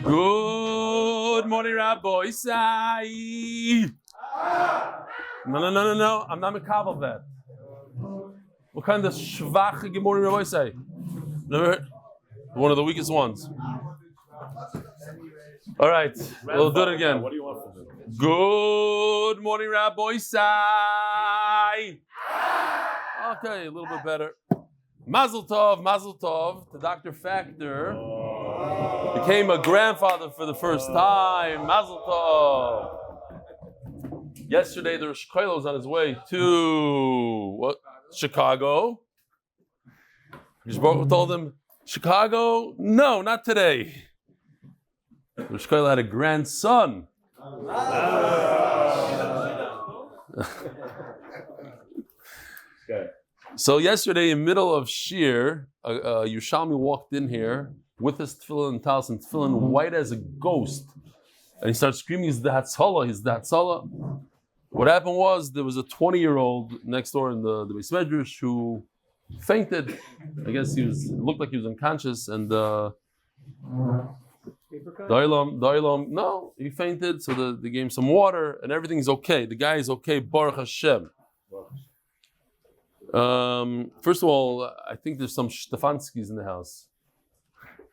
Good morning, Rabbi Yosef. No. I'm not mekabel that. What kind of shvach good morning, Rabbi Yosef? Never heard? One of the weakest ones. All right, we'll do it again. What do you want from him? Good morning, Rabbi Yosef. Okay, a little bit better. Mazel Tov to Dr. Factor. Became a grandfather for the first time. Mazel Tov. Yesterday, the Rosh Chodesh was on his way to Chicago. Baruch told him, Chicago? No, not today. Rosh Chodesh had a grandson. So yesterday, in the middle of Shir, Yerushalmi walked in here with his tefillin and talis and tefillin white as a ghost. And he started screaming, he's the Hatzalah. What happened was, there was a 20-year-old next door in the Beis Medrash who fainted. I guess it looked like he was unconscious, and no, he fainted, so they gave him some water, and everything's okay. The guy is okay, Baruch Hashem. First of all, I think there's some Stefanskys in the house.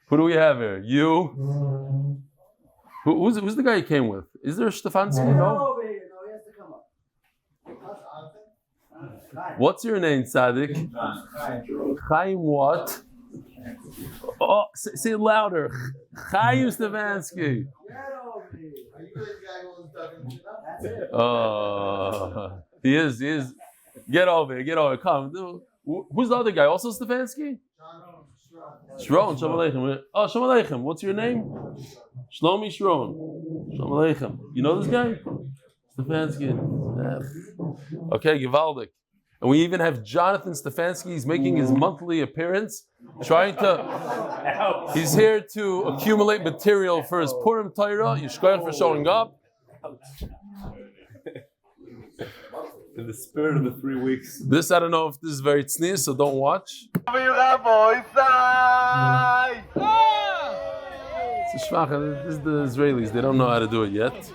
Who do we have here? You? Who's the guy you came with? Is there a Stefansky? No? What's your name, tzaddik? Chaim what? Oh, say it louder. Chaim Stefansky. He is. Get over here. Come. Who's the other guy? Also Stefansky? Shron. Shalom Aleichem. Oh, Shalom Aleichem. What's your name? Shlomi Shron. Shalom Aleichem. You know this guy? Stefansky. Okay, Givaldik. And we even have Jonathan Stefansky. He's making his monthly appearance. He's here to accumulate material for his Purim Torah. Yishkoyach for showing up. In the spirit of the 3 weeks. This, I don't know if this is very tznius, so don't watch. It's a shvach. This is the Israelis. They don't know how to do it yet.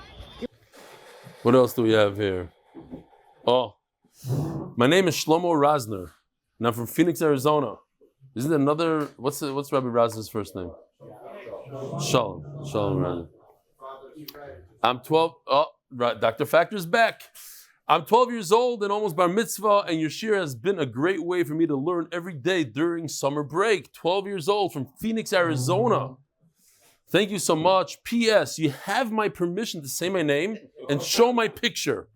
What else do we have here? Oh, my name is Shlomo Razner, and I'm from Phoenix, Arizona. Isn't there another? What's Rabbi Razner's first name? Shalom Razner. I'm 12. Oh, right. Dr. Factor's back. I'm 12 years old and almost bar mitzvah, and your shir has been a great way for me to learn every day during summer break. 12 years old from Phoenix, Arizona. Thank you so much. P.S. You have my permission to say my name and show my picture.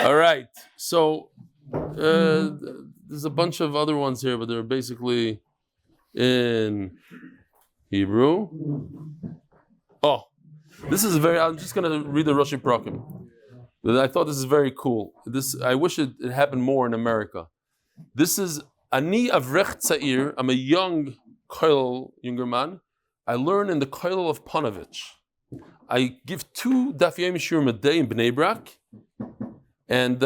All right. So there's a bunch of other ones here, but they're basically in Hebrew. Oh. This is I'm just going to read the Rosh Prakim. I thought this is very cool. I wish it happened more in America. This is Ani Avrech Tzair. I'm a younger man. I learn in the kollel of Panovich. I give 2 Daf Yomi shiurim a day in Bnei Brak. And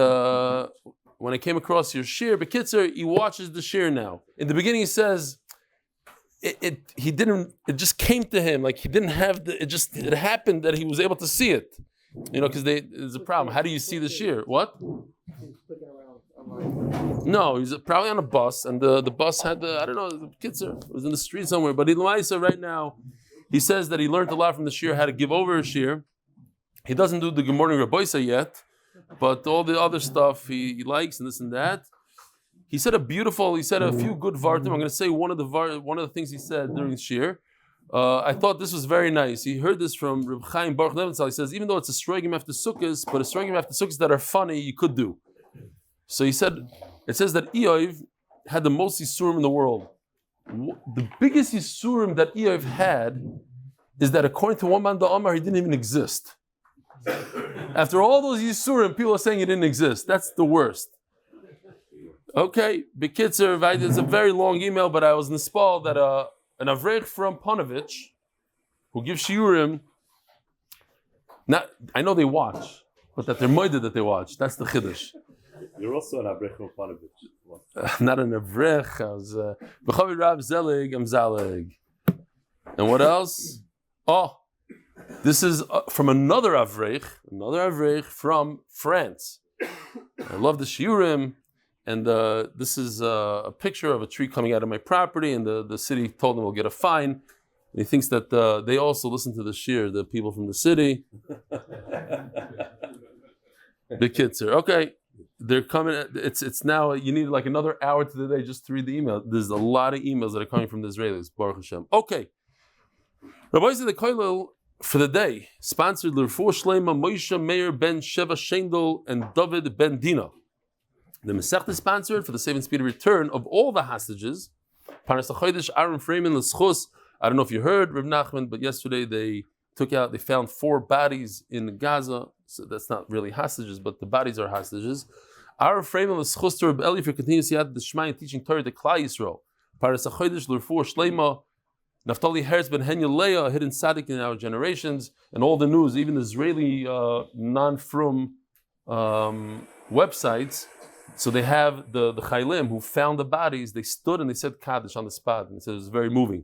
when I came across your shir, Bekitzer, he watches the shir now. In the beginning he says, it just came to him, like he didn't have it happened that he was able to see it. Because there's a problem. How do you see the shir? What? No, he's probably on a bus, and the bus had the kitzer. It was in the street somewhere. But right now, he says that he learned a lot from the shir, how to give over a shir. He doesn't do the Good Morning Rabbi Yosef yet, but all the other stuff he likes and this and that. He said a few good vartim. I'm going to say one of the things he said during the shir. I thought this was very nice. He heard this from Reb Chaim Baruch Nebenzahl. He says, even though it's a stroigim after sukkahs, but a stroigim after sukkahs that are funny, you could do. So he said, it says that Eoiv had the most yisurim in the world. The biggest yisurim that Eoiv had is that according to one man the Amar, he didn't even exist. After all those yisurim, people are saying he didn't exist. That's the worst. Okay, Bekitzer, it's a very long email, but I was nispal that an avrech from Panovich, who gives shiurim, I know they watch, but that they're moided that they watch. That's the chiddush. You're also an avrech from Panovich. not an avrech. I was B'chavi Rab Zelig, I'm Zalig. And what else? Oh, this is from another avrech from France. I love the shiurim, and this is a picture of a tree coming out of my property, and the city told him we'll get a fine. And he thinks that they also listen to the shiur, the people from the city. The kids are okay. They're coming. It's now. You need like another hour to the day just to read the email. There's a lot of emails that are coming from the Israelis. Baruch Hashem. Okay. Rabbi Yosef the kollel for the day sponsored l'refuah shleima Moshe Meir ben Sheva Shendel and David ben Dina. The Masechta is sponsored for the safe and speedy return of all the hostages. Parnas hachodesh Ahron Fraiman l'schus. I don't know if you heard Reb Nachman, but yesterday they found 4 bodies in Gaza. So that's not really hostages, but the bodies are hostages. Ahron Fraiman l'schus to Reb Eli for continuous siyadta dishmaya and teaching torah to klal Yisroel. Parnas hachodesh l'refuah shleima Neftalli Herz ben Leah, a hidden tzaddik in our generations, and all the news, even the Israeli non-frum websites. So they have the chaylim who found the bodies. They stood and they said kaddish on the spot, and it was very moving.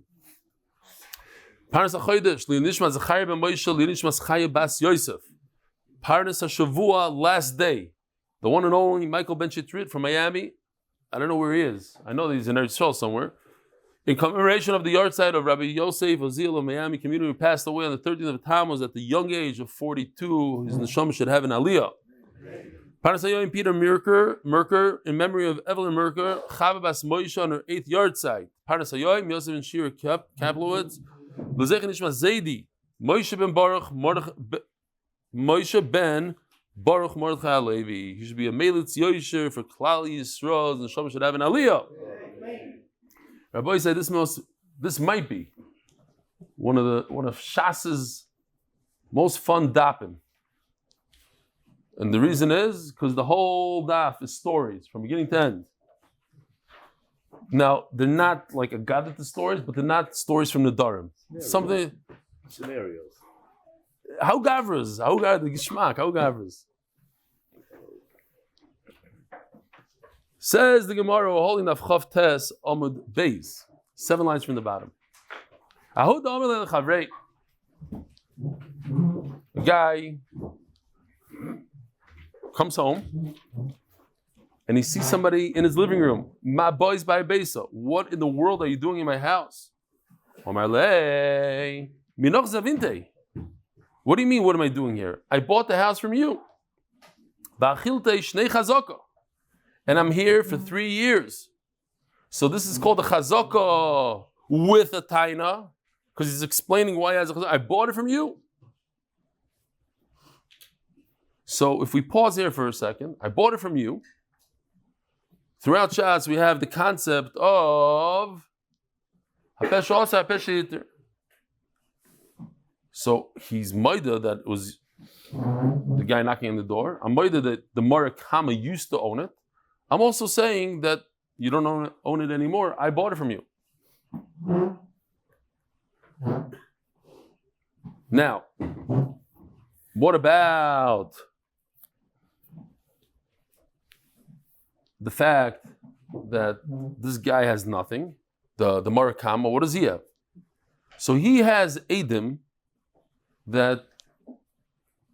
Parnas hachodesh li'nishma Zechraya ben Moshe li'nishma Chava bas Yosef. Parnas hashavua last day. The one and only Michael Benchetrit from Miami. I don't know where he is. I know that he's in Eretz somewhere. In commemoration of the yartzeit of Rabbi Yosef Oziel of Miami community, who passed away on the 13th of Tamuz at the young age of 42, his neshama should have an aliyah. Parnas hayoim Peter Merker, in memory of Evelyn Merker, Chava bas Moshe on her 8th yartzeit. Parnas hayoim Yosef and Shira Kaplovitz, lezech nishma Zaidi, Moshe ben Baruch Mordechai Levi. He should be a melitz yosher for klal yisroel, and neshama should have an aliyah. Rabbi said this might be one of Shas's most fun dapim. And the reason is because the whole daf is stories from beginning to end. Now, they're not like a gadget stories, but they're not stories from the Darim. Something scenarios. How gavras? How the gishmak? How gavras? Says the Gemara, holding of Chav Tes Amud Beis, 7 lines from the bottom. A guy comes home and he sees somebody in his living room. My boys by Besa. What in the world are you doing in my house? What do you mean, what am I doing here? I bought the house from you. And I'm here for 3 years. So this is called a chazaka with a taina, because he's explaining why I bought it from you. So if we pause here for a second, I bought it from you. Throughout Shas, we have the concept of hapesh also hapesh yiter. So he's maida that it was the guy knocking on the door. I'm maida that the Marakama used to own it. I'm also saying that you don't own it anymore. I bought it from you. Now, what about the fact that this guy has nothing? The Marakama, what does he have? So he has Edim that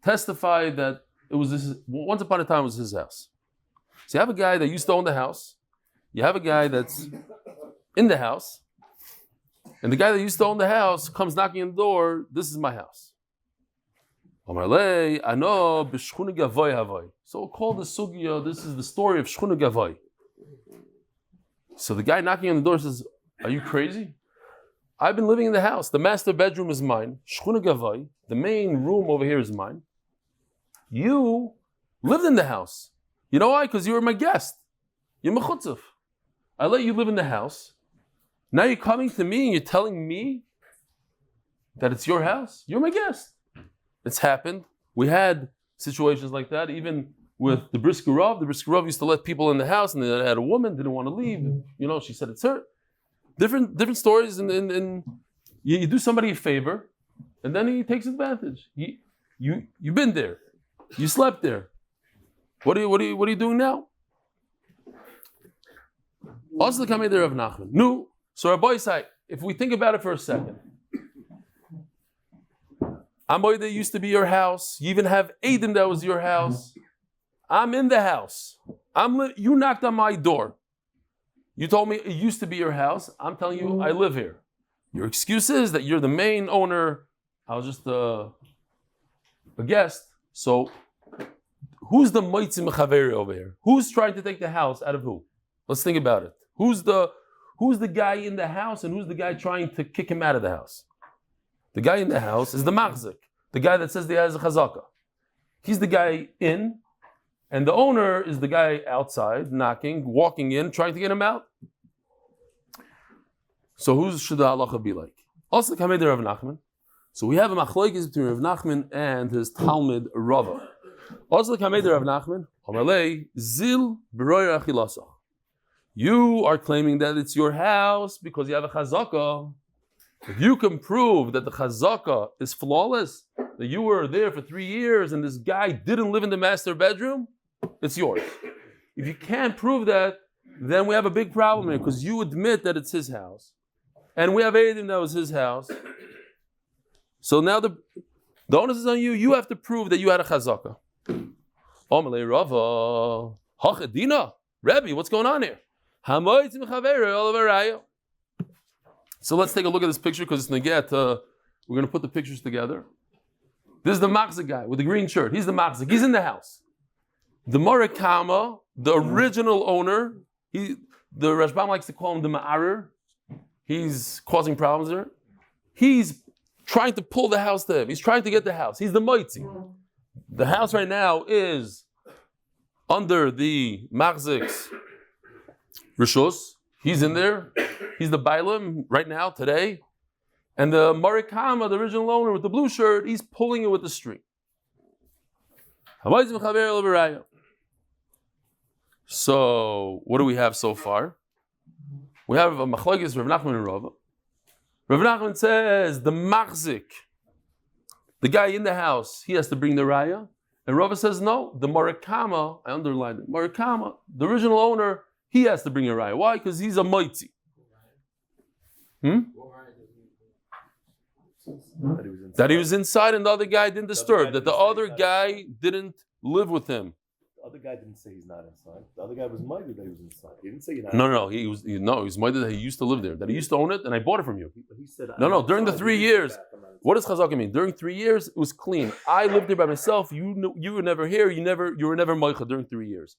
testify that it was once upon a time it was his house. So you have a guy that used to own the house. You have a guy that's in the house. And the guy that used to own the house comes knocking on the door. This is my house. So called the sugya, this is the story of Shchuna Gavai. So the guy knocking on the door says, are you crazy? I've been living in the house. The master bedroom is mine. Shchuna Gavai, the main room over here is mine. You lived in the house. You know why? Because you were my guest. You're mechutzef. I let you live in the house. Now you're coming to me and you're telling me that it's your house? You're my guest. It's happened. We had situations like that, even with the Brisker Rav. The Brisker Rav used to let people in the house, and they had a woman, didn't want to leave. You know, she said it's her. Different stories, and you do somebody a favor, and then he takes advantage. You've been there. You slept there. What are you doing now? Also the Kamei Rav Nachman. No. So Rabbi Yosef, if we think about it for a second, Amoida used to be your house. You even have Aiden that was your house. I'm in the house. You knocked on my door. You told me it used to be your house. I'm telling you, I live here. Your excuse is that you're the main owner. I was just a guest. So, who's the moitzi mechaveri over here? Who's trying to take the house out of who? Let's think about it. Who's the guy in the house and who's the guy trying to kick him out of the house? The guy in the house is the machzik, the guy that says he has a chazaka. He's the guy in, and the owner is the guy outside, knocking, walking in, trying to get him out. So who should the halacha be like? Also, the Kamei Rav Nachman. So we have a machlokes between Rav Nachman and his Talmud Rava. Also, the Kamei Rav Nachman. Amalei zil b'royer achilasach. You are claiming that it's your house because you have a chazaka. If you can prove that the chazaka is flawless, that you were there for 3 years and this guy didn't live in the master bedroom, it's yours. If you can't prove that, then we have a big problem here because you admit that it's his house. And we have Aiden that was his house. So now the onus is on you. You have to prove that you had a chazaka. Omalei Rava, Hachadina, Rebbe, what's going on here? So let's take a look at this picture because it's Neget. We're going to put the pictures together. This is the machzik guy with the green shirt. He's the machzik. He's in the house. The Morakama, the original owner, the Rashbam likes to call him the Ma'arer. He's causing problems there. He's trying to pull the house to him. He's trying to get the house. He's the moitzi. The house right now is under the machzik's rishus. He's in there. He's the bailam right now, today. And the Marikama, the original owner with the blue shirt, he's pulling it with the string. So, what do we have so far? We have a machlokes Rav Nachman and Rava. Rav Nachman says the machzik, the guy in the house, he has to bring the raya. And Rava says no, the Marikama, I underlined it, Marikama, the original owner, he has to bring a raya. Why? Because he's a moitzi. That he was inside and the other guy didn't disturb. That the other guy didn't live with him. The other guy didn't say he's not inside. The other guy was minded that he was inside. He didn't say you're not No, he was minded that he used to live there. That he used to own it and I bought it from you. He said, No, during the 3 years. What does chazaka mean? During 3 years, it was clean. I lived there by myself. You were never here. You were never moicha during 3 years.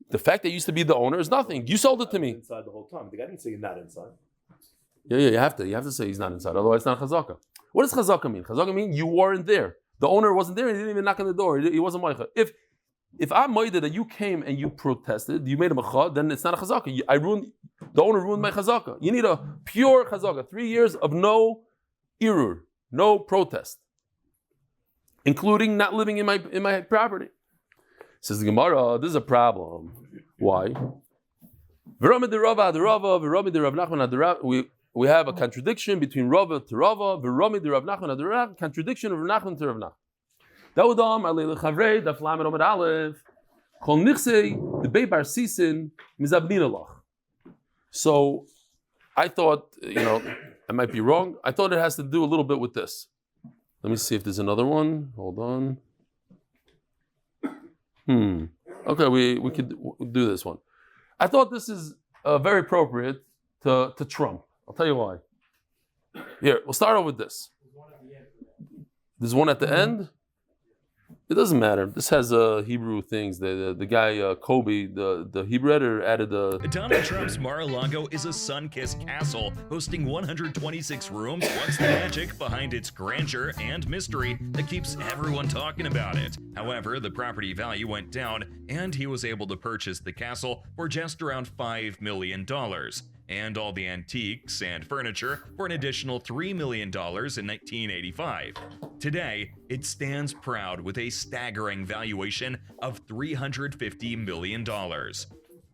The fact that you used to be the owner is nothing. You sold it to me. Inside the whole time. The guy didn't say you're not inside. Yeah, you have to say he's not inside. Otherwise, it's not chazaka. What does chazaka mean? Chazaka mean you weren't there. The owner wasn't there. He didn't even knock on the door. He wasn't moicha. If I'm moida that you came and you protested, you made a macha, then it's not a chazaka. The owner ruined my chazaka. You need a pure chazaka. 3 years of no irur, no protest, including not living in my property. Says the Gemara, this is a problem. Why? We have a contradiction between Rava to Rava, Virami de Rav Nachman to Rav, contradiction of Rav Nachman to Rav Nachman. Daudam alei lechavrei daf lamed Amud Aleph kol nichsei the beibar sisin mizabninalach. So I thought, I might be wrong. I thought it has to do a little bit with this. Let me see if there's another one. Hold on. Okay, we could do this one. I thought this is very appropriate to Trump. I'll tell you why. Here, we'll start off with this. There's one at the end. It doesn't matter. This has Hebrew things. The guy Kobe, the Hebrew editor, added Donald Trump's Mar-a-Lago is a sun-kissed castle hosting 126 rooms. What's the magic behind its grandeur and mystery that keeps everyone talking about it? However, the property value went down, and he was able to purchase the castle for just around $5 million. And all the antiques and furniture for an additional $3 million in 1985. Today, it stands proud with a staggering valuation of $350 million.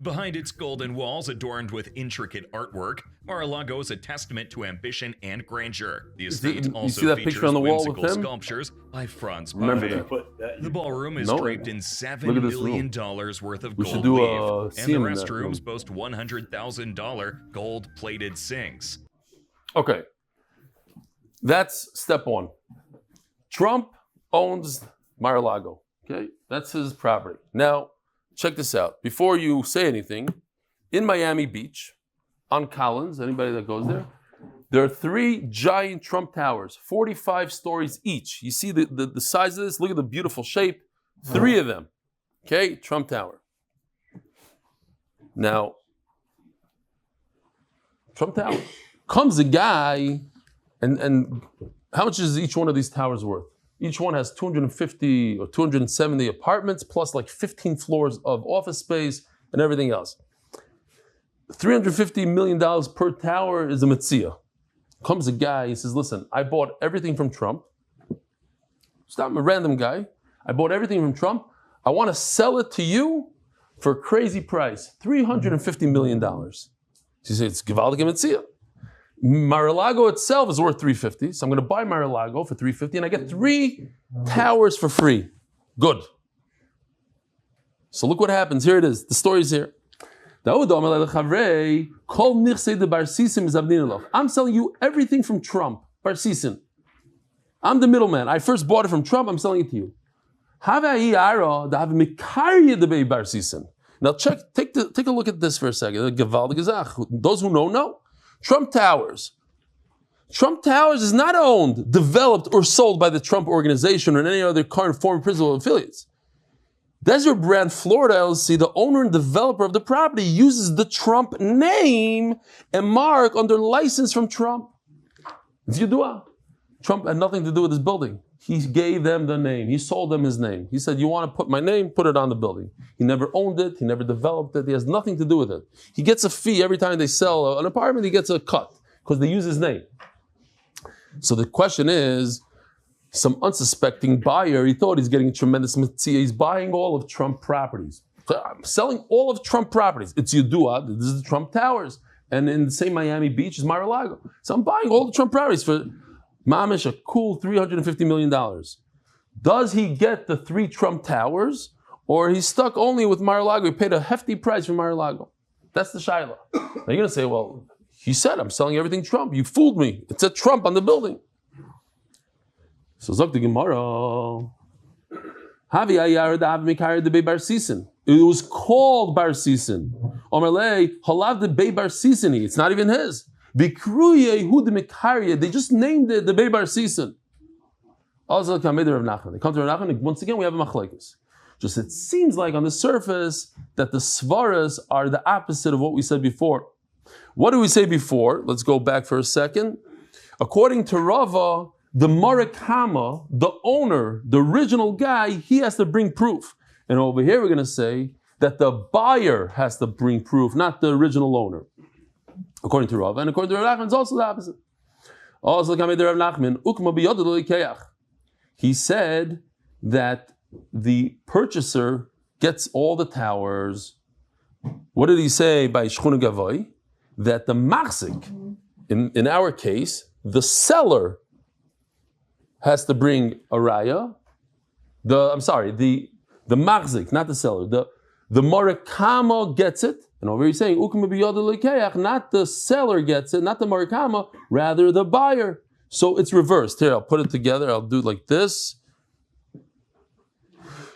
Behind its golden walls adorned with intricate artwork, Mar-a-Lago is a testament to ambition and grandeur. The estate You also see that features picture on the wall with whimsical him? sculptures by Franz Remember Buffet. that. The ballroom is No. draped in Look $7 at this million room. worth of We should gold do leaf, a and the scene in that restrooms room. boast $100,000 gold-plated sinks. Okay. That's step one. Trump owns Mar-a-Lago. Okay, that's his property. Now, check this out. Before you say anything, in Miami Beach, on Collins, anybody that goes there are 3 giant Trump towers, 45 stories each. You see the size of this? Look at the beautiful shape. 3 of them. Okay, Trump Tower. Now, Trump Tower. Comes a guy, and how much is each one of these towers worth? Each one has 250 or 270 apartments, plus like 15 floors of office space and everything else. $350 million per tower is a metzia. Comes a guy, he says, listen, I bought everything from Trump. Stop, I'm a random guy. I bought everything from Trump. I want to sell it to you for a crazy price, $350 million. He says, it's gewaltige metzia. Mar-a-Lago itself is worth $350, so I'm going to buy Mar-a-Lago for $350, and I get 3 towers for free. Good. So look what happens. Here it is. The story's here. I'm selling you everything from Trump, Barsisin. I'm the middleman. I first bought it from Trump. I'm selling it to you. Now take a look at this for a second. Those who know. Trump Towers. Trump Towers is not owned, developed, or sold by the Trump organization or any other current former principal affiliates. Desert Brand Florida LLC, the owner and developer of the property, uses the Trump name and mark under license from Trump. It's Yudua. Trump had nothing to do with this building. He gave them the name. He sold them his name. He said, you want to put my name? Put it on the building. He never owned it. He never developed it. He has nothing to do with it. He gets a fee every time they sell an apartment. He gets a cut because they use his name. So the question is, some unsuspecting buyer, he thought he's getting a tremendous mitzvah. He's buying all of Trump properties. I'm selling all of Trump properties. It's Yudua. This is the Trump Towers. And in the same Miami Beach is Mar-a-Lago. So I'm buying all the Trump properties for mamish, a cool $350 million. Does he get the 3 Trump Towers, or he's stuck only with Mar-a-Lago? He paid a hefty price for Mar-a-Lago. That's the shaila. Now you're going to say, well, he said I'm selling everything Trump. You fooled me. It said Trump on the building. So Zok the Gemara. It was called Bar Sisin. Omerlei halav the Bei Bar Sisini. It's not even his. They just named it the Bei Bar Sisin. They come to Rav Nachman, and once again we have a machlekes. Just it seems like on the surface that the svaras are the opposite of what we said before. What did we say before? Let's go back for a second. According to Rava, the Marakama, the owner, the original guy, he has to bring proof. And over here we're going to say that the buyer has to bring proof, not the original owner. According to Rava, and according to Rav Nachman, it's also the opposite. He said that the purchaser gets all the towers. What did he say by Shchuna Gavoy? That the machzik, in our case, the seller has to bring a raya. The machzik, not the seller. The Marakama gets it. And over here he's saying, not the seller gets it, not the Marakama, rather the buyer. So it's reversed. Here, I'll put it together. I'll do it like this.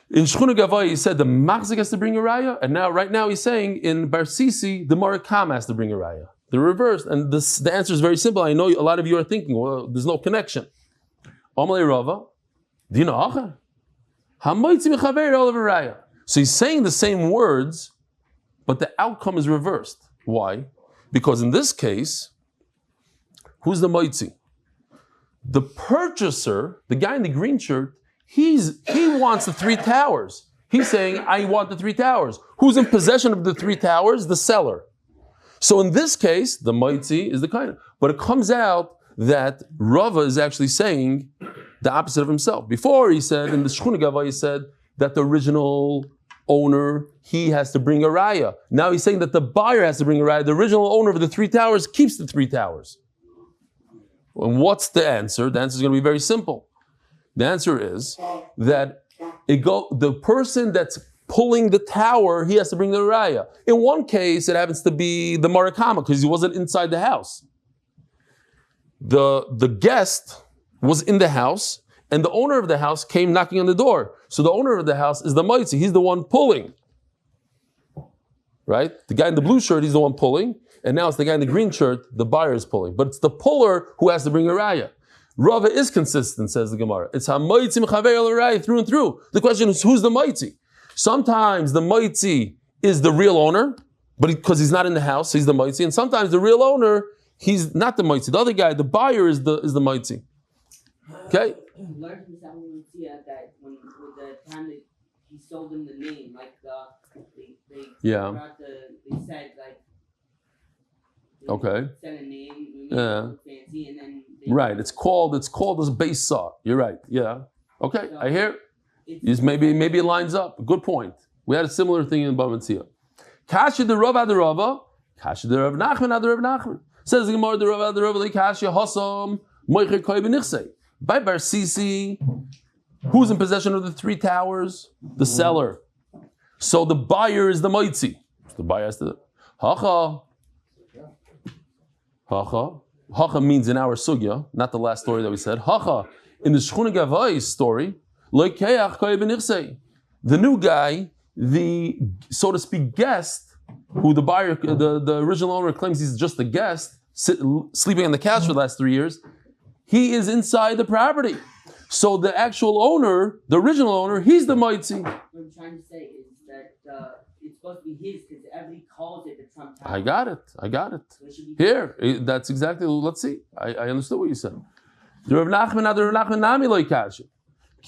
In Shchuna Gavai, he said the Machzik has to bring a raya, and right now he's saying in Bar Sisi, the Marakam has to bring a raya. The reverse, and the answer is very simple. I know a lot of you are thinking, well, there's no connection. Amalei Rava, Dina Acha, Hamoitzi Mechaver Oliver Raya. So he's saying the same words, but the outcome is reversed. Why? Because in this case, who's the Moitzi? The purchaser, the guy in the green shirt, he wants the 3 towers. He's saying, I want the 3 towers. Who's in possession of the 3 towers? The seller. So in this case, the Moitzi is the kind. But it comes out that Rava is actually saying the opposite of himself. Before he said, in the Shchuna Gava, he said that the original owner, he has to bring a raya. Now he's saying that the buyer has to bring a raya. The original owner of the 3 towers keeps the 3 towers. And what's the answer? The answer is going to be very simple. The answer is that the person that's pulling the tower, he has to bring the raya. In one case, it happens to be the marakama because he wasn't inside the house. The guest was in the house, and the owner of the house came knocking on the door. So the owner of the house is the moitzi. He's the one pulling. Right? The guy in the blue shirt, he's the one pulling. And now it's the guy in the green shirt, the buyer is pulling. But it's the puller who has to bring a raya. Rava is consistent, says the Gemara. It's ha-moitzi mechaver el raya through and through. The question is, who's the moitzi? Sometimes the moitzi is the real owner, but because he's not in the house, he's the moitzi. And sometimes the real owner, he's not the moitzi. The other guy, the buyer, is the moitzi. Okay? Learned from Samuel that when with the time that he sold him the name, like they said like okay. said a name, Yeah. fancy, and then Right. It's called as base saw. You're right. Yeah. Okay. I hear. Maybe it lines up. Good point. We had a similar thing in Bava Basra. Kasha the Rav ad Rava, Kasha the Rav Nachman ad Rav Nachman. Says the Gemara the Rav ad Rav like Kasha Hasam Moicher Koy benichsei. By Bar Sisi, who's in possession of the 3 towers? The seller. So the buyer is the moitzi. The buyer has to. Hacha. Hacha means in our sugya, not the last story that we said. Hacha in the Shchuna Gavai story, the new guy, the so to speak guest, who the buyer, the original owner claims he's just a guest, sleeping on the couch for the last 3 years. He is inside the property. So the actual owner, the original owner, he's the moitzi. What I'm trying to say is that it's supposed to be his because everybody calls it the Trump Tower. I got it. So it should be Here, that's exactly, let's see. I understood what you said. The Rav Nachman nami lo yikash.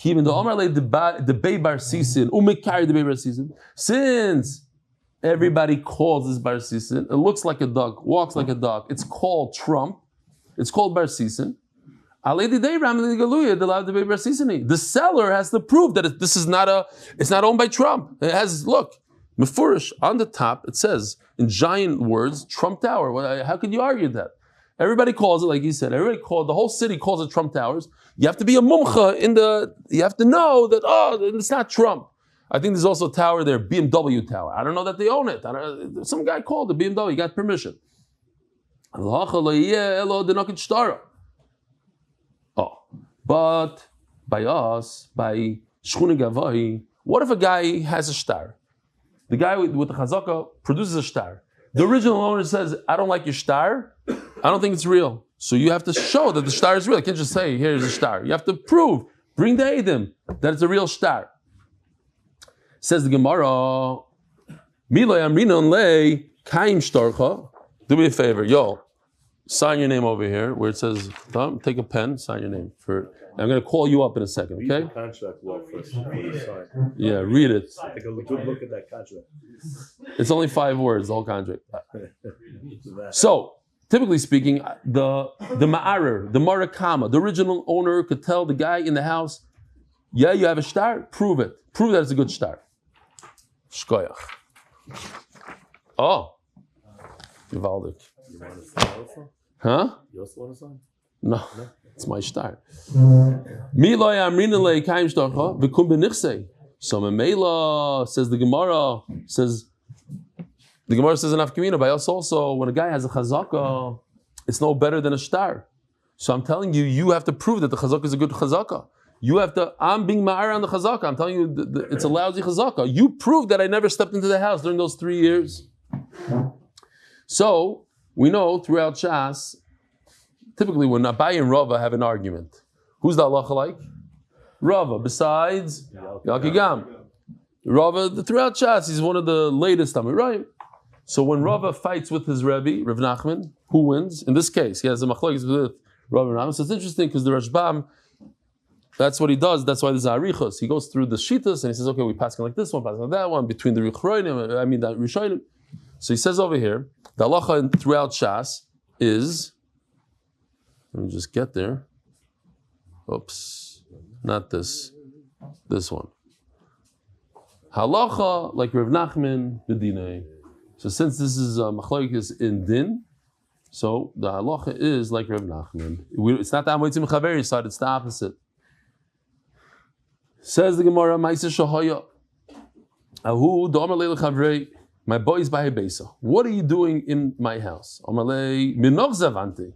Even the Omar the Bei Bar Sisin, umekari the Bei Bar Sisin. Since everybody calls this Bar Sisin, it looks like a duck, walks like a duck. It's called Trump. It's called Bar Sisin. The seller has to prove that this is it's not owned by Trump. It has, look, Mefurish on the top, it says in giant words, Trump Tower. How could you argue that? Everybody calls it, like you said, the whole city calls it Trump Towers. You have to be a mumcha you have to know that, it's not Trump. I think there's also a tower there, BMW Tower. I don't know that they own it. Some guy called it BMW, he got permission. But by us, by Shchuna Gavai, what if a guy has a shtar? The guy with the chazaka produces a shtar. The original owner says, I don't like your shtar. I don't think it's real. So you have to show that the shtar is real. You can't just say, here's a shtar. You have to prove, bring the Eidim, that it's a real shtar. Says the Gemara, Miloy Amrinon Le Kaim Shtarcha. Do me a favor, sign your name over here where it says, take a pen, sign your name. I'm going to call you up in a second, okay? Read the contract well first. Yeah, read it. Take a good look at that contract. It's only 5 words, the whole contract. So, typically speaking, the ma'arer, the marakama, the original owner could tell the guy in the house, yeah, you have a shtar, prove it. Prove that it's a good shtar. Shkoyach. Oh. Givaldik. You want to sign also? Huh? You also want to sign? No, it's my shtar. Miloy amrinale kaim shtarcha v'kum benichsei. So Memela says the Gemara says in Afkamina by us also when a guy has a chazaka, it's no better than a shtar. So I'm telling you, you have to prove that the chazaka is a good chazaka. You have to. I'm being ma'ar on the chazaka. I'm telling you, it's a lousy chazaka. You prove that I never stepped into the house during those 3 years. So we know throughout Shas. Typically, when Abai and Rava have an argument, who's the halacha like? Rava, besides Yalkigam. Rava, throughout Shas, he's one of the latest Amoraim. So when Rava fights with his Rebbe, Rav Nachman, who wins? In this case, he has a machlokes with Rava and Nachman. So it's interesting because the Rashbam, that's what he does. That's why there's arichos. He goes through the shitas and he says, okay, we pass like this one, pass like that one, between the Rishonim. So he says over here, the halacha throughout Shas is. Let me just get there. Oops, not this. This one. Halacha like Rav Nachman b'dinei. So since this is machlokes in din, so the halacha is like Rav Nachman. It's not the Amoitzim Chaveri side; it's the opposite. Says the Gemara, Ma'aser Shahaya. Ahu do'amar leil chavrei. My boy is by Besa. What are you doing in my house? Amar lei minov zavante.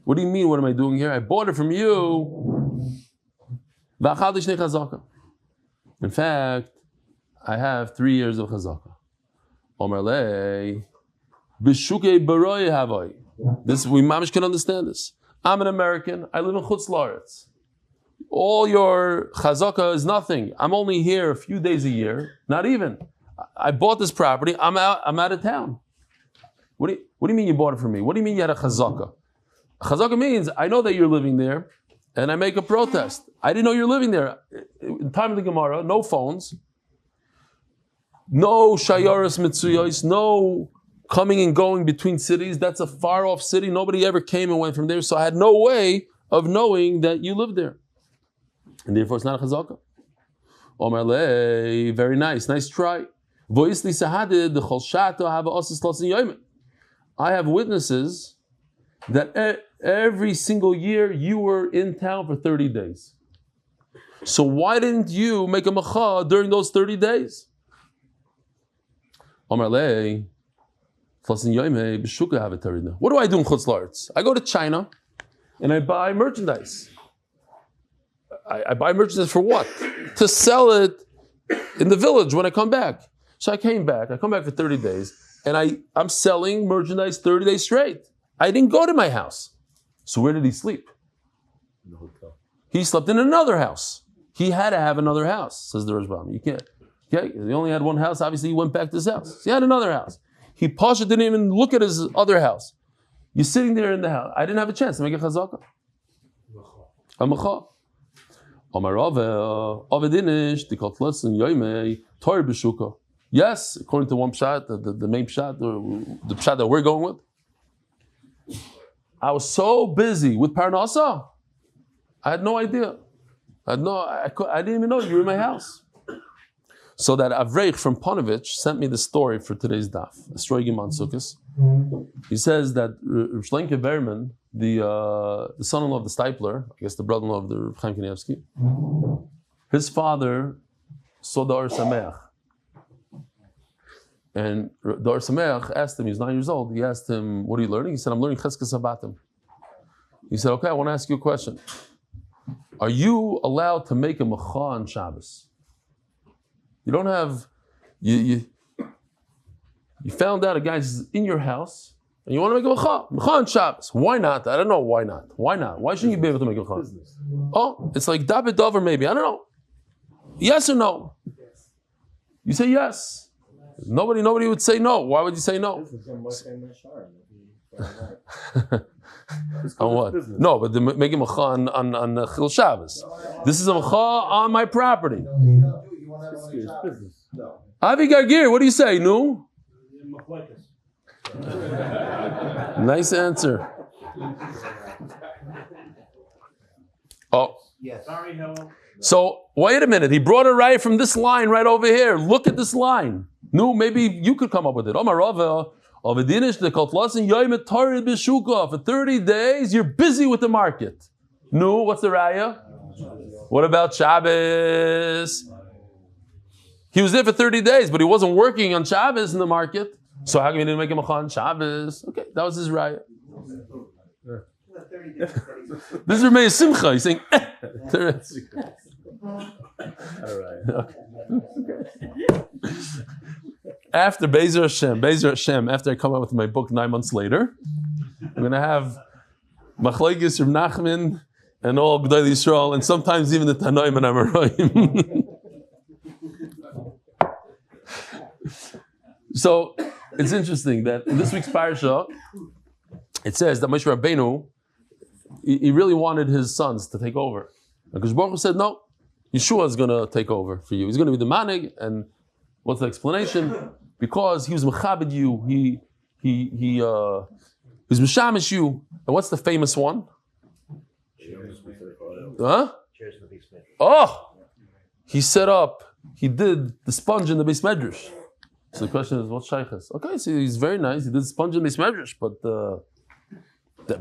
What do you mean? What am I doing here? I bought it from you. In fact, I have 3 years of chazaka. Amar lei b'shukei baroy havai. This we mamish can understand this. I'm an American. I live in Chutz La'aretz. All your chazaka is nothing. I'm only here a few days a year. Not even. I bought this property. I'm out of town. What do you mean you bought it from me? What do you mean you had a chazaka? Chazaka means I know that you're living there, and I make a protest. I didn't know you're living there. In time of the Gemara, no phones, no shayaras mitzuyos, no coming and going between cities. That's a far off city. Nobody ever came and went from there, so I had no way of knowing that you lived there. And therefore it's not a chazaka. Omar lei, very nice try. I have witnesses that every single year you were in town for 30 days. So why didn't you make a macha during those 30 days? Omar lei, what do I do in Chutz La'aretz? I go to China and I buy merchandise. I buy merchandise for what? To sell it in the village when I come back. So I come back for 30 days, and I'm selling merchandise 30 days straight. I didn't go to my house. So where did he sleep? In the hotel. He slept in another house. He had to have another house, says the Rashbam. You can't. Okay? He only had one house. Obviously, he went back to his house. So he had another house. He Pasha didn't even look at his other house. You're sitting there in the house. I didn't have a chance to make a chazaka. A macha. Yes, according to one pshat, the main pshat, the pshat that we're going with. I was so busy with Parnasa, I had no idea. I didn't even know you were in my house. So that Avreich from Ponovich sent me the story for today's daf. He says that Shlenke Berman, the son-in-law of the Stipler, I guess the brother-in-law of the Chaim Kanievsky, his father saw the Or Sameach. And the Or Sameach asked him, he was 9 years old, he asked him, what are you learning? He said, I'm learning Cheskes Sabatim. He said, okay, I want to ask you a question. Are you allowed to make a macha on Shabbos? You don't have, you found out a guy's in your house, and you want to make a macha on Shabbos. Why not? I don't know why not. Why not? Why shouldn't you be able to make a macha? Oh, it's like David Dover maybe. I don't know. Yes or no? You say yes. Nobody would say no. Why would you say no? On what? No, but they're making macha on Chil Shabbos. This is a macha on my property. Avi Gargir, what do you say? No? Nice answer. Oh. Yes. So, wait a minute. He brought it right from this line right over here. Look at this line. No, maybe you could come up with it. For 30 days, you're busy with the market. No, what's the raya? What about Shabbos? He was there for 30 days, but he wasn't working on Shabbos in the market. So how come he didn't make a macha on Shabbos? Okay, that was his raya. This is Ramey Simcha. He's saying, all right. Okay. After Bezer Hashem, after I come out with my book 9 months later, I'm going to have Machlekes Rav Nachman and all G'day Yisroel, and sometimes even the Tanoim and Amoraim. So it's interesting that in this week's parasha, it says that Moshe Rabbeinu, he really wanted his sons to take over. Because Baruch Hu said, no, Yeshua is going to take over for you. He's going to be the manig, and what's the explanation? Because he was mechabed you, he was mishamish you. And what's the famous one? Huh? Oh, he set up he did the sponge in the Beis Medrash. So the question is, what's shaykhs? Okay, so he's very nice. He did the sponge in the Beis Medrash, but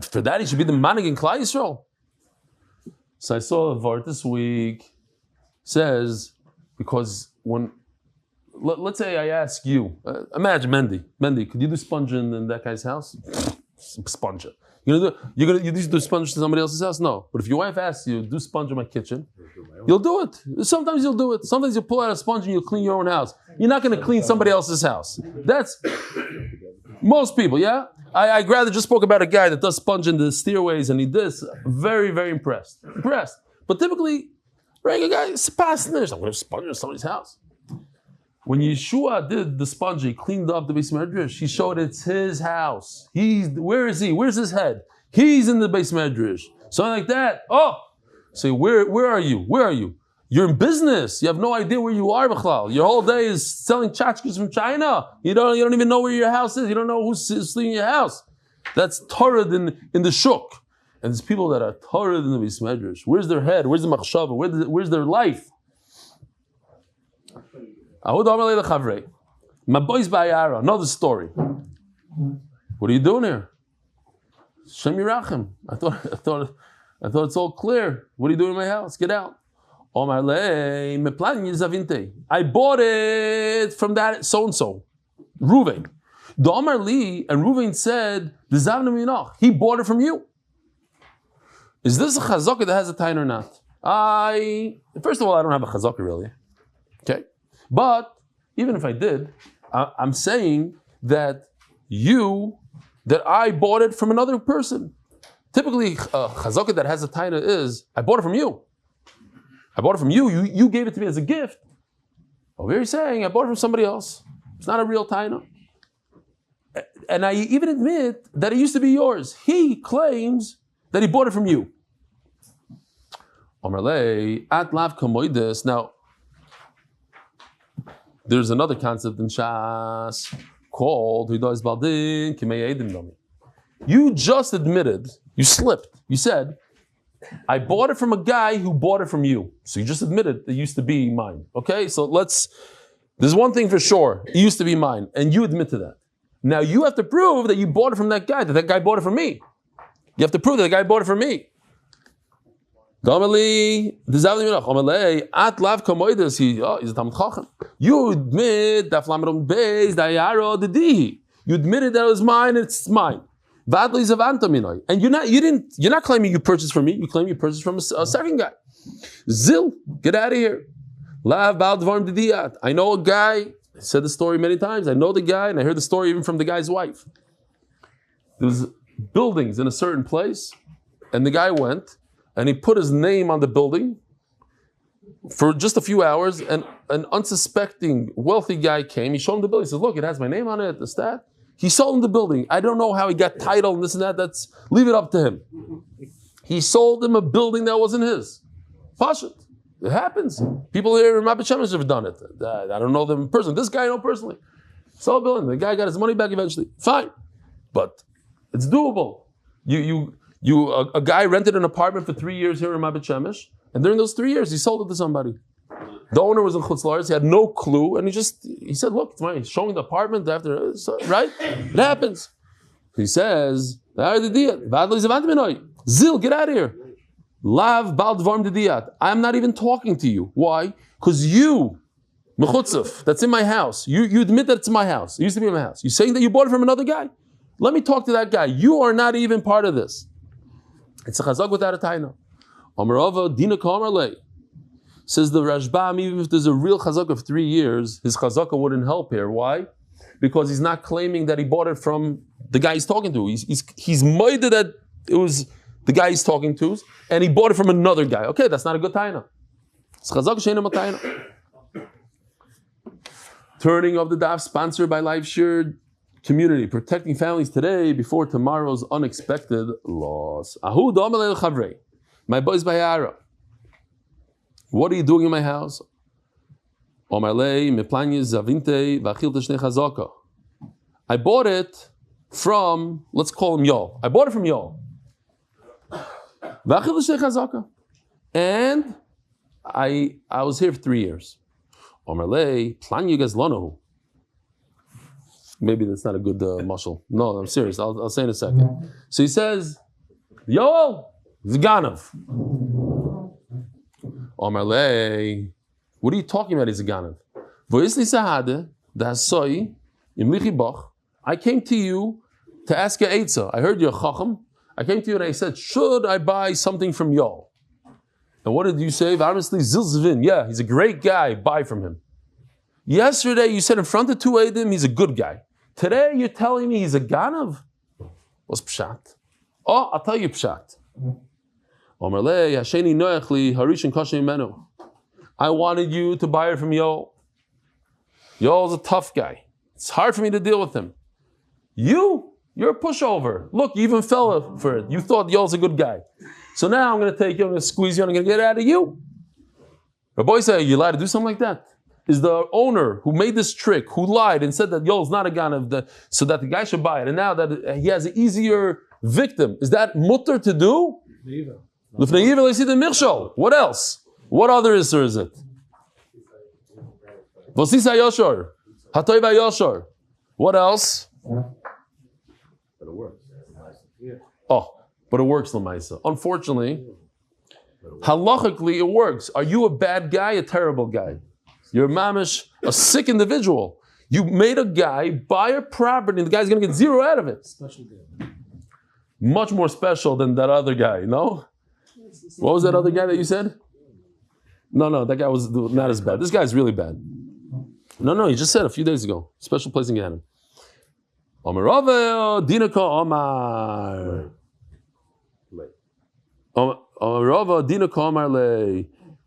for that he should be the manig in Klal Yisrael. So I saw a vart this week says because when let's say I ask you, imagine Mendy, could you do sponge in that guy's house? Sponge. You do sponge to somebody else's house? No. But if your wife asks you, do sponge in my kitchen, you'll do it. Sometimes you'll do it. Sometimes you'll pull out a sponge and you'll clean your own house. You're not going to clean somebody else's house. That's most people, yeah? I rather just spoke about a guy that does sponge in the stairways and he does. Very, very impressed. But typically, regular guy is passing there. I'm going to sponge in somebody's house. When Yeshua did the sponge, he cleaned up the Beis Medrash. He showed it's his house. Where is he? Where's his head? He's in the Beis Medrash. Something like that. Oh, say where are you? Where are you? You're in business. You have no idea where you are, b'chlal. Your whole day is selling tchotchkes from China. You don't even know where your house is. You don't know who's sleeping in your house. That's torah in the shuk. And there's people that are torah in the Beis Medrash. Where's their head? Where's the machshava? Where's their life? My boys by Yara, another story. What are you doing here? Shem Yirachem. I thought it's all clear. What are you doing in my house? Get out. I bought it from that so-and-so. Reuven. The Omar Li and Reuven said, he bought it from you. Is this a chazaka that has a tain or not? First of all, I don't have a chazaka really. Okay. But even if I did, I'm saying that I bought it from another person. Typically, a chazaka that has a taina is, I bought it from you. I bought it from you. You gave it to me as a gift. Over here he's saying, I bought it from somebody else. It's not a real taina. And I even admit that it used to be yours. He claims that he bought it from you. Now, there's another concept in Shas called you just admitted, you slipped. You said, I bought it from a guy who bought it from you. So you just admitted it used to be mine. Okay, so there's one thing for sure. It used to be mine, and you admit to that. Now you have to prove that you bought it from that guy bought it from me. You have to prove that the guy bought it from me. He's a Talmud Chacham. You admit that Amud Beis, you admitted that it was mine, it's mine. And you're not claiming you purchased from me, you claim you purchased from a second guy. Zil, get out of here. I know a guy, I said the story many times, I know the guy, and I heard the story even from the guy's wife. There's buildings in a certain place, and the guy went, and he put his name on the building for just a few hours, and an unsuspecting wealthy guy came, he showed him the building, he says, look, it has my name on it, this, that. He sold him the building. I don't know how he got title and this and that, leave it up to him. He sold him a building that wasn't his. Pashut. It happens. People here in Rabbi Shemesh have done it. I don't know them in person. This guy I know personally. Sold a building. The guy got his money back eventually. Fine. But it's doable. A guy rented an apartment for 3 years here in Rabbi Shemesh, and during those 3 years he sold it to somebody. The owner was in Chutz La'aretz, he had no clue, and he said, look, it's mine. He's showing the apartment after, right? It happens. He says, Zil, get out of here. Lav bal dvarm dediyat. I'm not even talking to you. Why? Because you, mechutzef, that's in my house. You admit that it's my house. It used to be in my house. You're saying that you bought it from another guy? Let me talk to that guy. You are not even part of this. It's a chazak without a taina. Amarava dina kamarle. Says the Rashbam, even if there's a real chazak of 3 years, his chazaka wouldn't help here. Why? Because he's not claiming that he bought it from the guy he's talking to. He's moided that it was the guy he's talking to, and he bought it from another guy. Okay, that's not a good taina. It's chazak she'eina taina. Turning of the daf, sponsored by Life Shared Community, protecting families today before tomorrow's unexpected loss. Ahud Amalei Chavrei, my boys by Yara. What are you doing in my house? I bought it from, let's call him Yol. I bought it from Yol. And I was here for 3 years. Omerlei, plan you guys lono. Maybe that's not a good mashal. No, I'm serious. I'll say in a second. So he says, Yoel, Zganov. Omerlei, what are you talking about, Zganov? Voisli Sahade, the Hasoi, Imlichi Bach. I came to you to ask you Eitzah. I heard you're a Chacham. I came to you and I said, should I buy something from Yoel? And what did you say? Honestly, Zilzvin. Yeah, he's a great guy. Buy from him. Yesterday you said in front of two Eidim, he's a good guy. Today you're telling me he's a Ganav? What's Pshat? Oh, I'll tell you Pshat. I wanted you to buy it from Yoel. Yoel's a tough guy. It's hard for me to deal with him. You're a pushover. Look, you even fell for it. You thought Yoel's a good guy. So now I'm going to take you, I'm going to squeeze you, and I'm going to get out of you. Rabbi said, you allowed to do something like that? Is the owner who made this trick, who lied and said that Yoel's not a ganav, so that the guy should buy it, and now that he has an easier victim, is that mutter to do? What else? What other isser is it? What else? But it works. Oh, but it works, Lamaisa. Unfortunately, halachically it works. Are you a bad guy, a terrible guy? You're mamish, a sick individual. You made a guy buy a property and the guy's going to get zero out of it. Special day. Much more special than that other guy, no? What was that other guy that you said? No, that guy was not as bad. This guy's really bad. No, he just said a few days ago. Special place in Ganem. Omerove dinaka omar. Omerove dinaka omar le.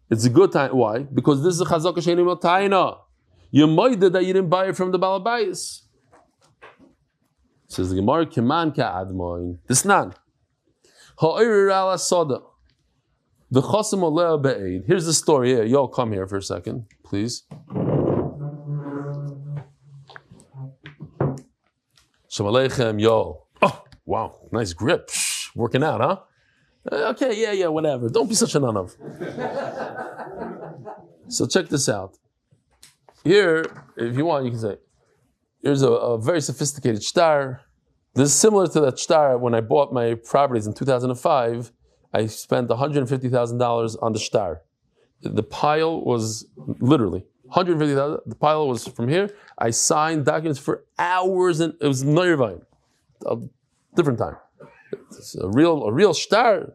It's a good time. Why? Because this is a chazaka sheini motayna. You might that you didn't buy it from the Bava Basra. Says the Gemara, Keman ka'admoin. This nan. Ha'ir ala soda. V'chosem oleh be'eid. Here's the story here. Y'all come here for a second, please. Shalom aleichem, y'all. Oh, wow, nice grip. Working out, huh? Okay, yeah, whatever. Don't be such a nanav. So check this out. Here, if you want, you can say, here's a very sophisticated shtar. This is similar to that shtar when I bought my properties in 2005. I spent $150,000 on the shtar. The pile was literally $150,000. The pile was from here. I signed documents for hours, and it was Neurwein. A different time. It's a real shtar.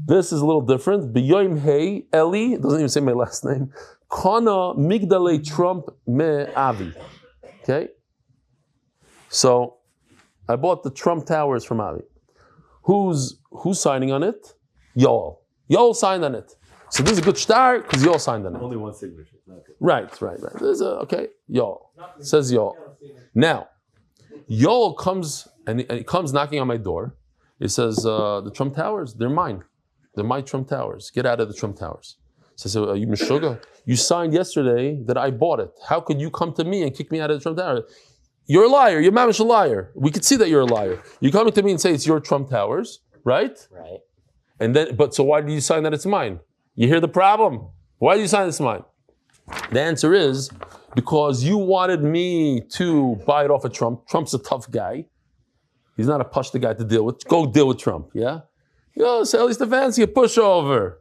This is a little different. B'yoim Hey Eli, it doesn't even say my last name. Kana Migdalei Trump Me Avi. Okay? So I bought the Trump Towers from Avi. Who's signing on it? Yoel. Yoel signed on it. So this is a good shtar because Yoel signed on it. Only one signature. Right. There's okay. Yoel. It says Yoel. Now, Yoel comes and he comes knocking on my door. He says, the Trump Towers, they're mine. They're my Trump Towers. Get out of the Trump Towers. So I said, are you Meshuggah? You signed yesterday that I bought it. How could you come to me and kick me out of the Trump Towers? You're a liar. You're mamish a liar. We could see that you're a liar. You're coming to me and say it's your Trump Towers, right? Right. And then, so why did you sign that it's mine? You hear the problem? Why did you sign it's mine? The answer is because you wanted me to buy it off of Trump. Trump's a tough guy. He's not a pashta guy to deal with. Go deal with Trump, yeah? Yo, Eli Stefansky, a pushover.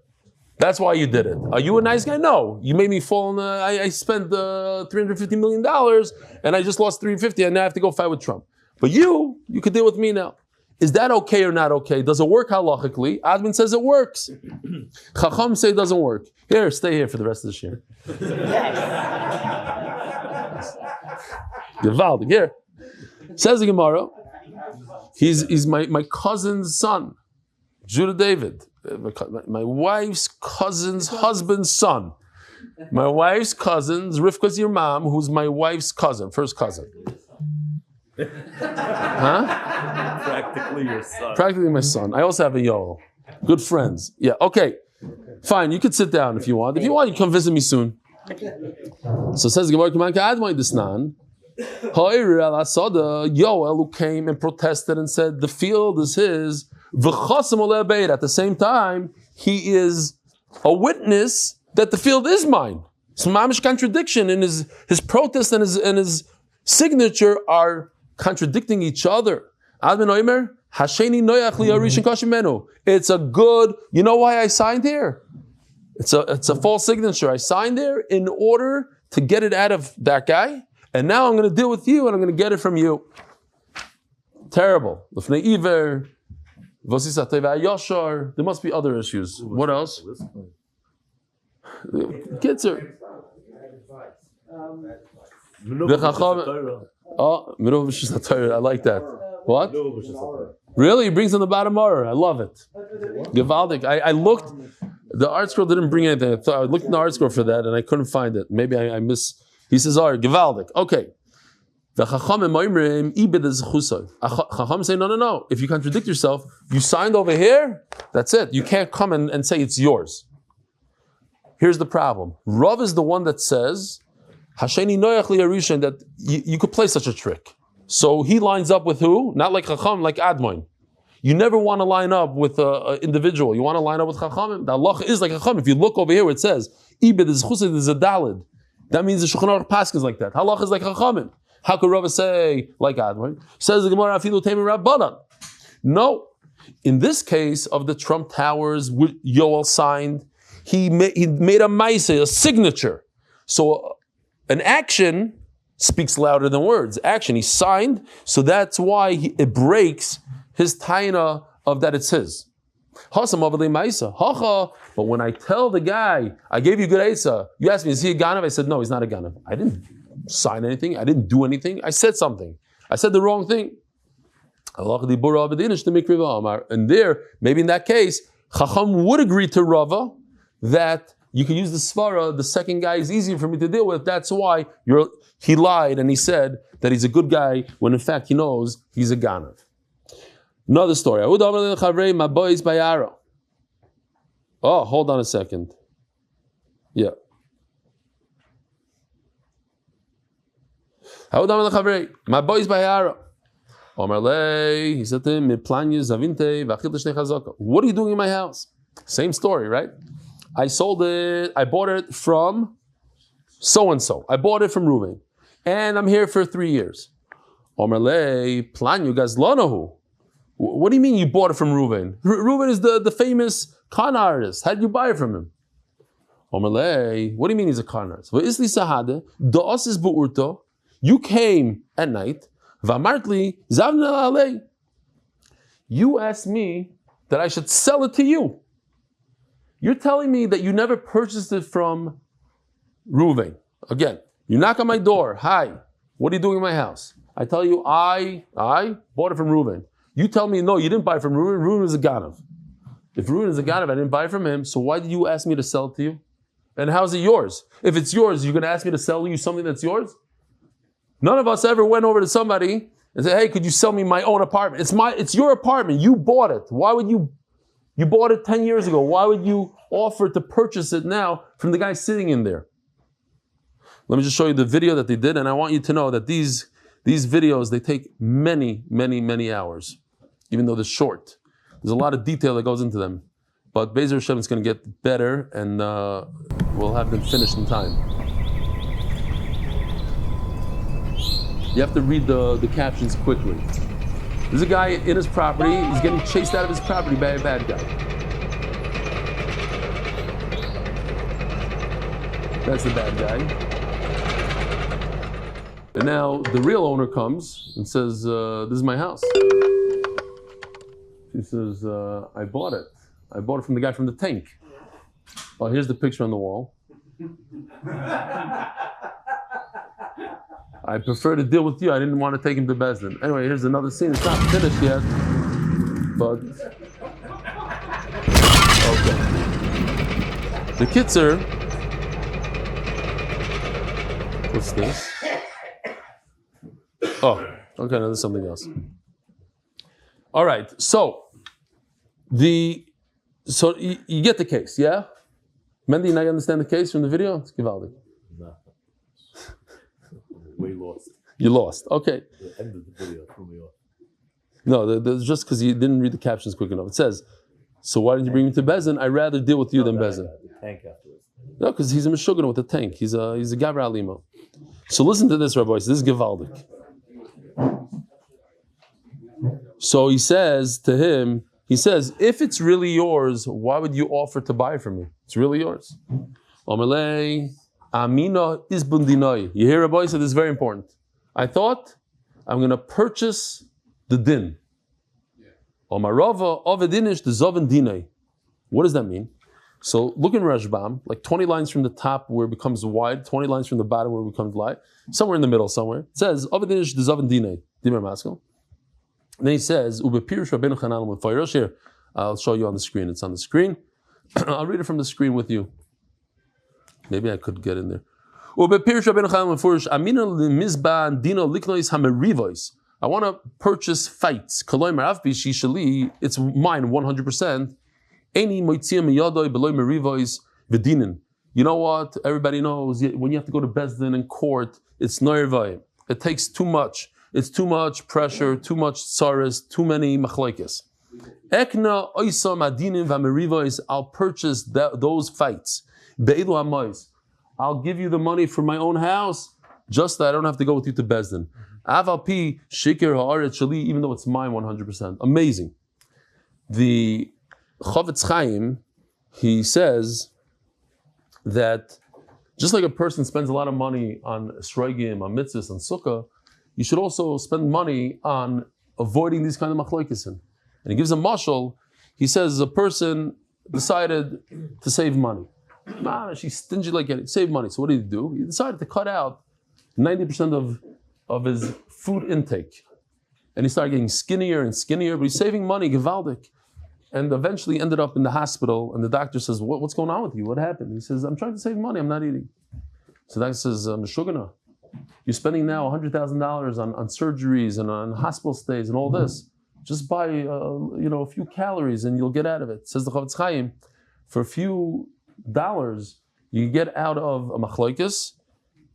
That's why you did it. Are you a nice guy? No. You made me fall in I spent $350 million and I just lost $350 and now I have to go fight with Trump. But you could deal with me now. Is that okay or not okay? Does it work halachically? Admin says it works. Chacham say it doesn't work. Here, stay here for the rest of this year. Gewaldig. Here. Says the Gemara, he's my cousin's son, Judah David. My wife's cousin's husband's son. My wife's cousin's Rivka's your mom, who's my wife's cousin, first cousin. Huh? Practically your son. Practically my son. I also have a Yoel. Good friends. Yeah, okay. Fine, you could sit down if you want. If you want, you come visit me soon. So says Gemara, Yoel who came and protested and said the field is his. At the same time, he is a witness that the field is mine. It's mamish contradiction, and his protest and his signature are contradicting each other. It's a good, you know why I signed here? It's a false signature. I signed there in order to get it out of that guy, and now I'm going to deal with you, and I'm going to get it from you. Terrible. There must be other issues. What else? Kids are. Oh, I like that. What? Really? He brings in the bottom hour. I love it. Gewaldig. I looked. The art scroll didn't bring anything. I looked in the art scroll for that and I couldn't find it. Maybe I miss. He says, "Oh, gewaldig." Okay. The Chacham say, no. If you contradict yourself, you signed over here. That's it. You can't come and say it's yours. Here's the problem. Rav is the one that says, Hasheni noyach li yarishan, that you could play such a trick. So he lines up with who? Not like Chacham, like Admoin. You never want to line up with an individual. You want to line up with Chacham. The Allah is like Chacham. If you look over here where it says, Ibid is chused is a dalid. That means the Shulchan Aruch Pasch is like that. Halach is like Chacham. How could Rava say, like Admoin? Says the Gemara, Afilu Teimim Rabbanan. No. In this case of the Trump Towers, Yoel signed, he made a maise, a signature. So an action speaks louder than words. Action, he signed, so that's why it breaks his taina of that it's his. But when I tell the guy, I gave you good Eisa, you asked me, is he a Ganav? I said, no, he's not a Ganav. I didn't sign anything. I didn't do anything. I said something. I said the wrong thing. And there, maybe in that case, Chacham would agree to Rava that you can use the svara, the second guy is easier for me to deal with. That's why he lied and he said that he's a good guy when in fact he knows he's a Ganav. Another story. Oh, hold on a second. Yeah. My boys by Yara. He said to him, what are you doing in my house? Same story, right? I bought it from so-and-so. I bought it from Reuven. And I'm here for 3 years. What do you mean you bought it from Reuven? Reuven is the famous con artist. How did you buy it from him? What do you mean he's a con artist? You came at night. You asked me that I should sell it to you. You're telling me that you never purchased it from Reuven. Again, you knock on my door. Hi, what are you doing in my house? I tell you, I bought it from Reuven. You tell me, no, you didn't buy it from Reuven. Reuven is a Ganav. If Reuven is a Ganav, I didn't buy it from him, so why did you ask me to sell it to you? And how's it yours? If it's yours, you're going to ask me to sell you something that's yours? None of us ever went over to somebody and said, hey, could you sell me my own apartment? It's your apartment. You bought it. Why would you bought it 10 years ago. Why would you offer to purchase it now from the guy sitting in there? Let me just show you the video that they did, and I want you to know that these videos, they take many, many, many hours, even though they're short. There's a lot of detail that goes into them. But Be'ezer Hashem is going to get better, and we'll have them finished in time. You have to read the captions quickly. There's a guy in his property, he's getting chased out of his property by a bad guy. That's the bad guy. And now the real owner comes and says, this is my house. He says, I bought it. I bought it from the guy from the tank. Oh, here's the picture on the wall. I prefer to deal with you. I didn't want to take him to Bezdin. Anyway, here's another scene. It's not finished yet, but okay. The kitzer. What's this? Oh, okay. Now there's something else. All right. So you get the case, yeah? Mendy, now you understand the case from the video? It's Givaldi. No. We lost. You lost. Okay. The end of the video threw me off. No, that's just because you didn't read the captions quick enough. It says, so why didn't you bring me to Bezdin? I'd rather deal with you than Bezdin. The tank afterwards. No, because he's a Meshuggah with a tank. He's a Gavra Alima. So listen to this, Rabbi. This is Givaldik. So he says to him, if it's really yours, why would you offer to buy from me? It's really yours. Omelei Amina is bundinoi. You hear, Rabbi? So this is very important. I thought I'm going to purchase the din. Omarava ovedinish the zoven dinai. What does that mean? So look in Rashbam, like 20 lines from the top where it becomes wide, 20 lines from the bottom where it becomes light, somewhere in the middle somewhere. It says, Ovedinish dezavan dinei, dimer maskal. And then he says, Ubepirish Rabbeinu Chanal Mufayrosh. Here, I'll show you on the screen. It's on the screen. I'll read it from the screen with you. Maybe I could get in there. Ubepirish Rabbeinu Chanal Mufayrosh, Amina limizba dino liknois hamerivois. I want to purchase fights. Kaloi marav bishi shali, it's mine 100%. You know what? Everybody knows when you have to go to Bezdin in court, it's noirvai. It takes too much. It's too much pressure, too much tsaris, too many machlaikis. Ekna oisam adinim v'merivais. I'll purchase those fights. Be'ilu hamois. I'll give you the money for my own house, just that I don't have to go with you to Bezdin. Aval pi shikir ha'aretz shali, even though it's mine 100%. Amazing. The Chavetz Chaim, he says that just like a person spends a lot of money on Sroigim, on mitzvahs, on sukkah, you should also spend money on avoiding these kind of machlokes. And he gives a mashal. He says a person decided to save money. She's stingy like getting save money. So what did he do? He decided to cut out 90% of his food intake. And he started getting skinnier and skinnier, but he's saving money, gevaldik. And eventually ended up in the hospital, and the doctor says, what's going on with you? What happened? He says, I'm trying to save money, I'm not eating. So the doctor says, Meshugana, you're spending now $100,000 on surgeries and on hospital stays and all this. Just buy a few calories and you'll get out of it. Says the Chavetz Chaim, for a few dollars, you get out of a machlokes,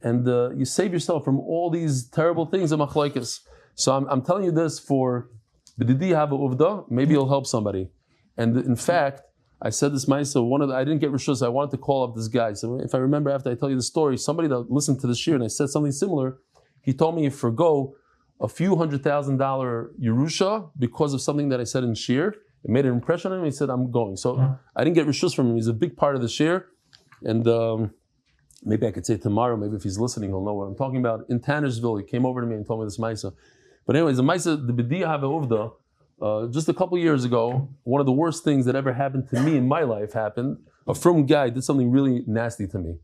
and you save yourself from all these terrible things of machlokes. So I'm telling you this for B'didi Hava Uvda, maybe it'll help somebody. And in fact, I said this myself, I didn't get Rishus, I wanted to call up this guy. So if I remember after I tell you the story, somebody that listened to the shir and I said something similar, he told me forgo a few $100,000 Yerusha because of something that I said in shir. It made an impression on him, he said, I'm going. So I didn't get Rishus from him, he's a big part of the shir. And maybe I could say tomorrow, maybe if he's listening, he'll know what I'm talking about. In Tannersville, he came over to me and told me this Maisa. But anyways, the Maisa, the B'diyah Hava Uvda, just a couple years ago, one of the worst things that ever happened to me in my life happened. A frum guy did something really nasty to me.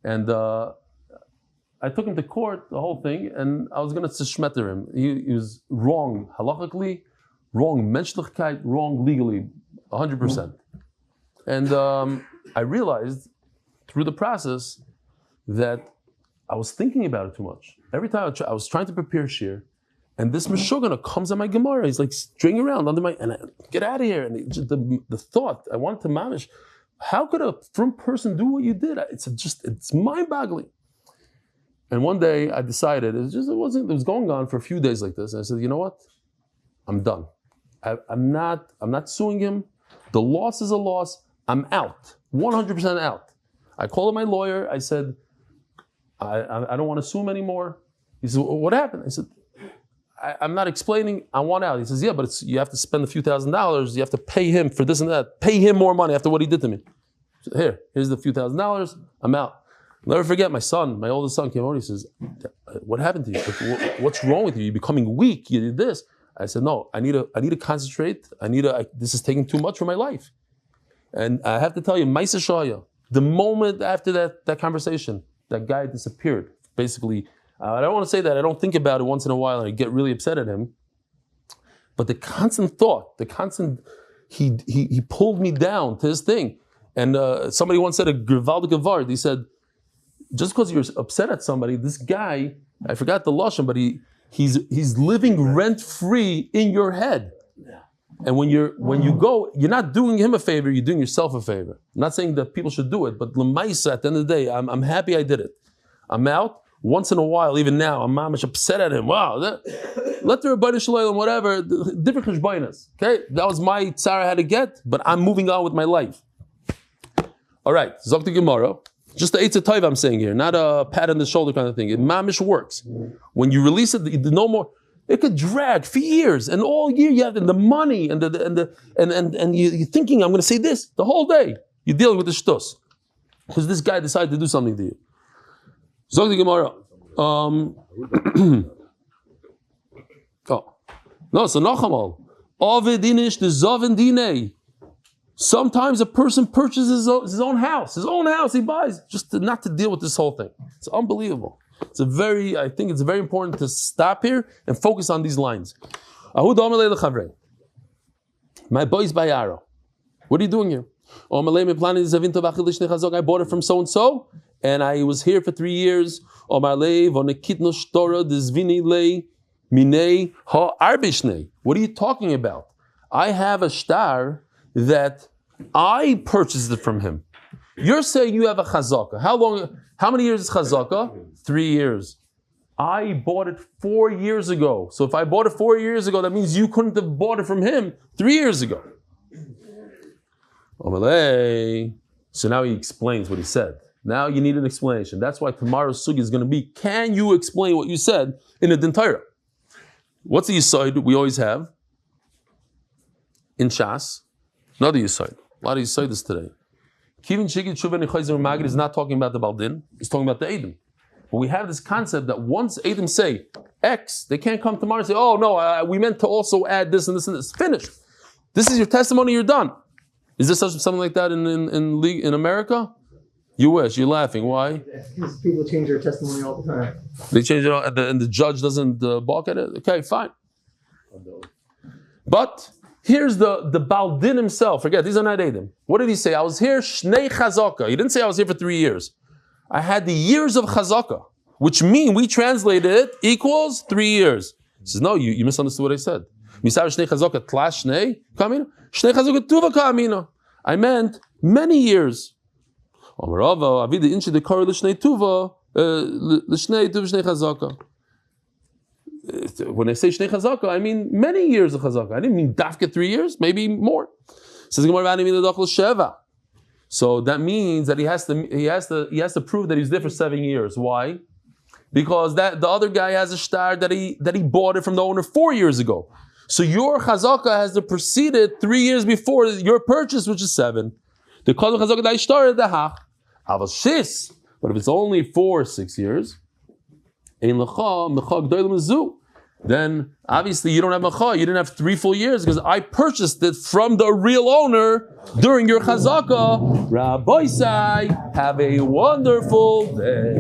And I took him to court, the whole thing, and I was going to shmetter him. He was wrong halachically, wrong menschlichkeit, wrong legally, 100%. And I realized through the process that I was thinking about it too much. Every time I was trying to prepare shir, and this Meshugana comes on my Gemara. He's like stringing around under and I get out of here. And the thought, I wanted to mamish, how could a frum person do what you did? It's mind-boggling. And one day I decided, it was going on for a few days like this. And I said, you know what? I'm done. I'm not suing him. The loss is a loss. I'm out. 100% out. I called my lawyer. I said, I don't want to sue him anymore. He said, what happened? I said, I'm not explaining, I want out. He says, yeah, but you have to spend a few $1,000s, you have to pay him for this and that. Pay him more money after what he did to me. Said, here's the few $1,000s, I'm out. I'll never forget, my oldest son came over, he says, what happened to you? What's wrong with you? You're becoming weak, you did this. I said, no, I need to concentrate. This is taking too much from my life. And I have to tell you, Maisa Shaya, the moment after that conversation, that guy disappeared. Basically, I don't want to say that I don't think about it once in a while and I get really upset at him. But the constant thought, he pulled me down to his thing. And somebody once said a Gervaldik Avard, he said, just because you're upset at somebody, this guy, I forgot the Lashon, but he's living rent-free in your head. And when you go, you're not doing him a favor, you're doing yourself a favor. I'm not saying that people should do it, but l'maisa, at the end of the day, I'm happy I did it. I'm out. Once in a while, even now, I'm mamish upset at him. Wow, let the Rebbeinu Shalom, whatever, different cheshbainas. Okay, that was my tzara I had to get, but I'm moving on with my life. All right, Zok the Gemara. Just the Eitzah Tov I'm saying here, not a pat on the shoulder kind of thing. It mamish works. When you release it, no more. It could drag for years, and all year you have the money and you're thinking, I'm going to say this the whole day. You're dealing with the shtus because this guy decided to do something to you. Zok the Gemara. No, so Nachamal. Ovedinish the Zoven Dine. Sometimes a person purchases his own house. His own house he buys just not to deal with this whole thing. It's unbelievable. I think it's very important to stop here and focus on these lines. My boy's bayaro. What are you doing here? I bought it from so and so, and I was here for 3 years. What are you talking about? I have a star that I purchased it from him. You're saying you have a chazaka. How many years is chazaka? 3 years. I bought it 4 years ago. So if I bought it 4 years ago, that means you couldn't have bought it from him 3 years ago. So now he explains what he said. Now you need an explanation. That's why tomorrow's sugi is going to be, can you explain what you said in a din Torah? What's the yisroel we always have? In Shas, another yisroel. A lot of yisroelis today. Kivin Shigit Shuven Nechayzer Magid is not talking about the Baldin, he's talking about the Edom. But we have this concept that once Edom say X, they can't come tomorrow and say, oh no, we meant to also add this and this and this. Finished. This is your testimony, you're done. Is this something like that in America? You wish, you're laughing. Why? Because people change their testimony all the time. They change it all, and the judge doesn't balk at it? Okay, fine. But here's the Baldin himself. Forget, these are not Edom. What did he say? I was here, Shnei Chazaka. He didn't say I was here for 3 years. I had the years of Chazaka, which mean we translated it equals 3 years. He says, no, you misunderstood what I said. I meant many years. When I say Shnei Chazaka, I mean many years of Chazaka. I didn't mean dafka 3 years, maybe more. So that means that he has to prove that he's there for 7 years. Why? Because the other guy has a shtar that he bought it from the owner 4 years ago. So your Chazaka has to preceded 3 years before your purchase, which is 7. The call of Chazaka that started the hach. But if it's only 4 or 6 years, then obviously you don't have macha. You didn't have 3 full years because I purchased it from the real owner during your chazaka. Rabbi Sai, have a wonderful day.